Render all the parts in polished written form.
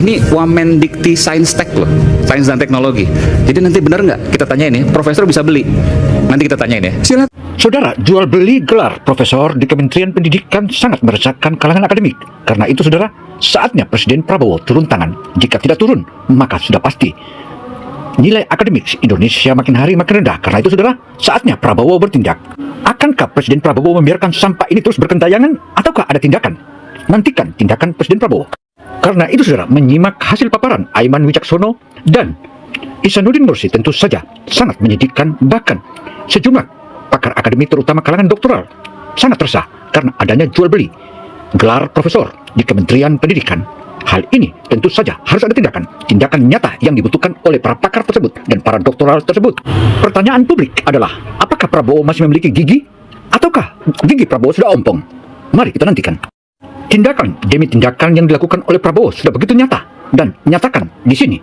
Ini Wamendikti Sains Tech loh, Sains dan Teknologi. Jadi nanti benar nggak kita tanyain ya, profesor bisa beli. Nanti kita tanyain ya. Silakan. Saudara, jual beli gelar profesor di Kementerian Pendidikan sangat meresahkan kalangan akademik. Karena itu saudara, saatnya Presiden Prabowo turun tangan. Jika tidak turun, maka sudah pasti nilai akademik Indonesia makin hari makin rendah. Karena itu saudara, saatnya Prabowo bertindak. Akankah Presiden Prabowo membiarkan sampah ini terus berkentayangan? Ataukah ada tindakan? Nantikan tindakan Presiden Prabowo. Karena itu saudara, menyimak hasil paparan Aiman Wicaksono dan Ihsanuddin Nursi tentu saja sangat menyedihkan. Bahkan sejumlah pakar akademik terutama kalangan doktoral sangat resah karena adanya jual beli gelar profesor di Kementerian Pendidikan. Hal ini tentu saja harus ada tindakan nyata yang dibutuhkan oleh para pakar tersebut dan para doktoral tersebut. Pertanyaan publik adalah, apakah Prabowo masih memiliki gigi? Ataukah gigi Prabowo sudah ompong? Mari kita nantikan. Tindakan demi tindakan yang dilakukan oleh Prabowo sudah begitu nyata dan nyatakan di sini.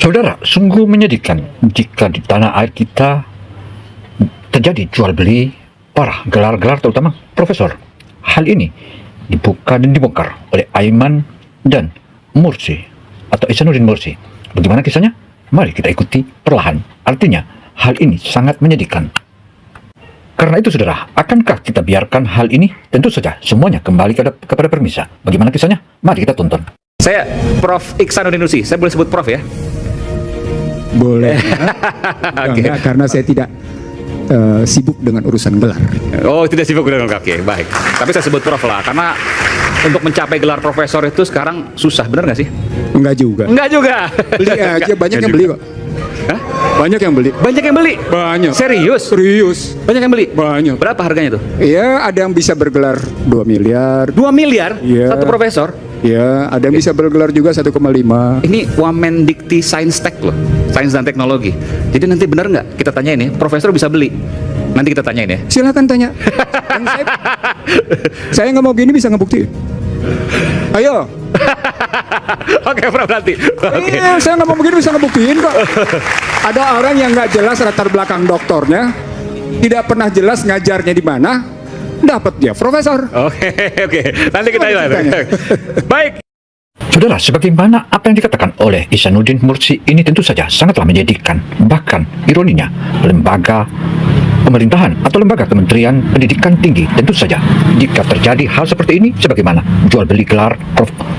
Saudara, sungguh menyedihkan jika di tanah air kita terjadi jual beli para gelar-gelar terutama profesor. Hal ini dibuka dan dibongkar oleh Aiman dan Mursi atau Ihsanuddin Nursi. Bagaimana kisahnya? Mari kita ikuti perlahan. Artinya, hal ini sangat menyedihkan. Karena itu saudara, akankah kita biarkan hal ini? Tentu saja semuanya kembali kepada permisa. Bagaimana kisahnya? Mari kita tonton. Saya Prof. Ihsanuddin Nursi, saya boleh sebut Prof ya? Boleh. Enggak, karena saya tidak sibuk dengan urusan gelar. Oh, tidak sibuk dengan oke, baik. Tapi saya sebut Prof lah, karena untuk mencapai gelar profesor itu sekarang susah, benar nggak sih? Enggak juga. Enggak juga. Beli aja, banyak yang beli kok. Hah? Banyak yang beli. Banyak yang beli? Banyak. Serius? Serius. Banyak yang beli? Banyak. Berapa harganya tuh? Iya, ada yang bisa bergelar 2 miliar. 2 miliar? Iya. Satu profesor? Ya, ada yang bisa bergelar juga 1,5. Ini Wamendikti Sains Tech loh, Sains dan Teknologi. Jadi nanti benar nggak kita tanyain ya, profesor bisa beli. Nanti kita tanyain ya. Silakan tanya. Dan saya nggak mau gini bisa ngebukti. Ayo. Oke, Prof nanti. Oke. Iya, saya nggak mau begini bisa ngebuktiin kok. Ada orang yang nggak jelas latar belakang doktornya, tidak pernah jelas ngajarnya di mana, dapat dia profesor. Oke. Nanti kita lihat. Baik. Saudara, sebagaimana apa yang dikatakan oleh Ihsanuddin Nursi ini tentu saja sangatlah menyedihkan. Bahkan ironinya, lembaga pemerintahan atau lembaga Kementerian Pendidikan Tinggi tentu saja jika terjadi hal seperti ini, sebagaimana jual beli gelar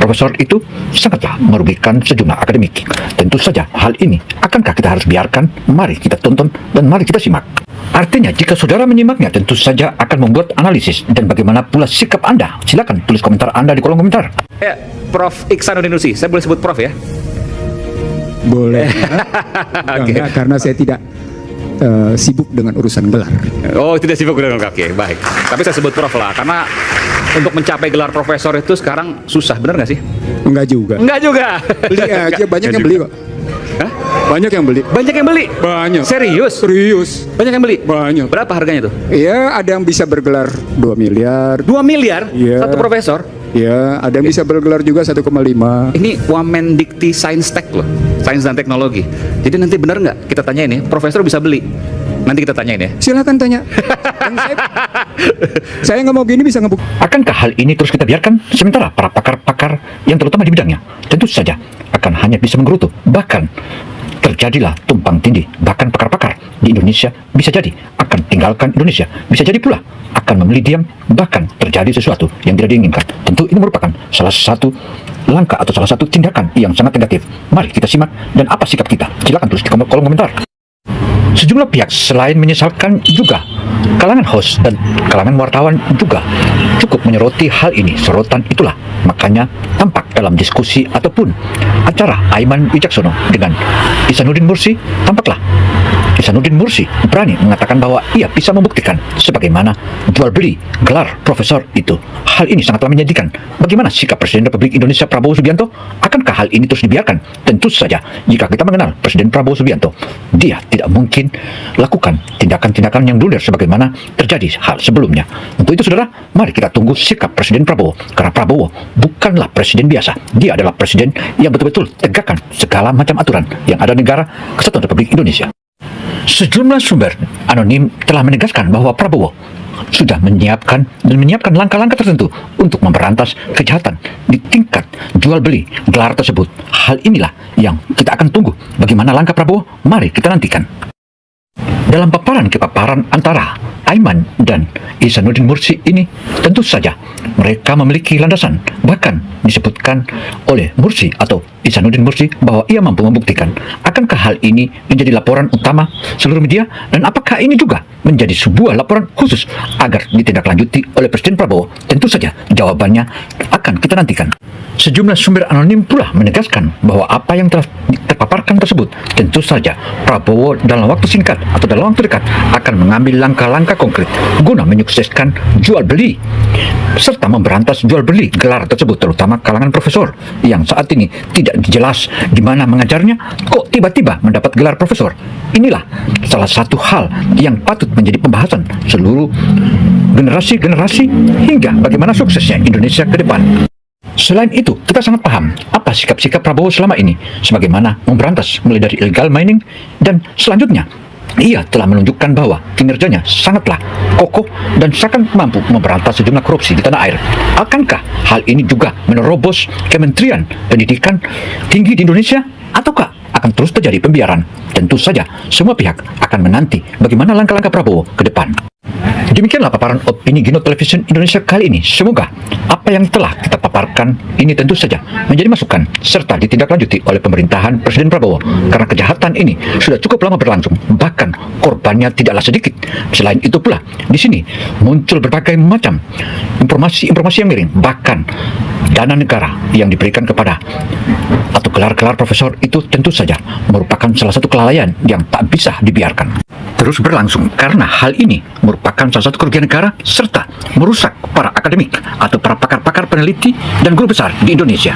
profesor itu sangatlah merugikan sejumlah akademik. Tentu saja hal ini akankah kita harus biarkan? Mari kita tonton dan mari kita simak. Artinya jika saudara menyimaknya tentu saja akan membuat analisis dan bagaimana pula sikap Anda. Silakan tulis komentar Anda di kolom komentar. Ya, Prof. Ihsanuddin Nursi, saya boleh sebut Prof ya? Boleh. Enggak, karena saya tidak sibuk dengan urusan gelar. Oh, tidak sibuk dengan oke, baik. Tapi saya sebut Prof lah, karena untuk mencapai gelar profesor itu sekarang susah, benar nggak sih? Enggak juga. Enggak juga. Beli aja, banyak yang beli kok. Hah? Banyak yang beli. Banyak yang beli? Banyak. Serius? Serius. Banyak yang beli? Banyak. Berapa harganya tuh? Iya, ada yang bisa bergelar 2 miliar. 2 miliar? Iya. Satu profesor? Iya, ada yang bisa bergelar juga 1,5. Ini Wamendikti Sains Tech loh, Sains dan Teknologi. Jadi nanti benar nggak kita tanyain ya, profesor bisa beli. Nanti kita tanyain ya. Silakan tanya. Dan saya nggak mau gini bisa ngebuk. Akankah hal ini terus kita biarkan? Sementara para pakar-pakar yang terutama di bidangnya tentu saja akan hanya bisa menggerutu. Bahkan terjadilah tumpang tindih. Bahkan pakar-pakar di Indonesia bisa jadi akan tinggalkan Indonesia. Bisa jadi pula akan memilih diam. Bahkan terjadi sesuatu yang tidak diinginkan. Tentu ini merupakan salah satu langkah atau salah satu tindakan yang sangat negatif. Mari kita simak dan apa sikap kita. Silakan tulis di kolom komentar. Sejumlah pihak selain menyesalkan juga kalangan host dan kalangan wartawan juga cukup menyoroti hal ini. Sorotan itulah makanya tampak dalam diskusi ataupun acara Aiman Wicaksono dengan Ihsanuddin Nursi, tampaklah Ihsanuddin Nursi berani mengatakan bahwa ia bisa membuktikan sebagaimana jual beli gelar profesor itu. Hal ini sangatlah menyedihkan. Bagaimana sikap Presiden Republik Indonesia Prabowo Subianto? Akankah hal ini terus dibiarkan? Tentu saja, jika kita mengenal Presiden Prabowo Subianto, dia tidak mungkin lakukan tindakan-tindakan yang blunder sebagaimana terjadi hal sebelumnya. Untuk itu saudara, mari kita tunggu sikap Presiden Prabowo, karena Prabowo bukanlah presiden biasa. Dia adalah presiden yang betul-betul tegakkan segala macam aturan yang ada negara Kesatuan Republik Indonesia. Sejumlah sumber anonim telah menegaskan bahwa Prabowo sudah menyiapkan langkah-langkah tertentu untuk memberantas kejahatan di tingkat jual beli gelar tersebut. Hal inilah yang kita akan tunggu. Bagaimana langkah Prabowo? Mari kita nantikan. Dalam paparan antara Aiman dan Ihsanuddin Nursi ini, tentu saja mereka memiliki landasan. Bahkan disebutkan oleh Nursi atau Ihsanuddin Nursi bahwa ia mampu membuktikan. Akankah hal ini menjadi laporan utama seluruh media? Dan apakah ini juga menjadi sebuah laporan khusus agar ditindaklanjuti oleh Presiden Prabowo? Tentu saja jawabannya akan kita nantikan. Sejumlah sumber anonim pula menegaskan bahwa apa yang telah terpaparkan tersebut, tentu saja Prabowo dalam waktu singkat atau dalam waktu dekat akan mengambil langkah-langkah konkret guna menyukseskan jual beli serta memberantas jual beli gelar tersebut, terutama kalangan profesor yang saat ini tidak jelas di mana mengajarnya, kok tiba-tiba mendapat gelar profesor. Inilah salah satu hal yang patut menjadi pembahasan seluruh generasi hingga bagaimana suksesnya Indonesia ke depan. Selain itu, kita sangat paham apa sikap-sikap Prabowo selama ini, sebagaimana memberantas mulai dari illegal mining, dan selanjutnya ia telah menunjukkan bahwa kinerjanya sangatlah kokoh dan sangat mampu memberantas sejumlah korupsi di tanah air. Akankah hal ini juga menerobos Kementerian Pendidikan Tinggi di Indonesia, ataukah akan terus terjadi pembiaran? Tentu saja semua pihak akan menanti bagaimana langkah-langkah Prabowo ke depan. Demikianlah paparan opini Gino Television Indonesia kali ini. Semoga apa yang telah kita paparkan ini tentu saja menjadi masukan serta ditindaklanjuti oleh pemerintahan Presiden Prabowo, karena kejahatan ini sudah cukup lama berlangsung, bahkan korbannya tidaklah sedikit. Selain itu pula, di sini muncul berbagai macam informasi yang miring, bahkan dana negara yang diberikan kepada atau gelar-gelar profesor itu tentu saja merupakan salah satu kelalaian yang tak bisa dibiarkan terus berlangsung, karena hal ini merupakan salah satu kerugian negara serta merusak para akademik atau para pakar-pakar peneliti dan guru besar di Indonesia.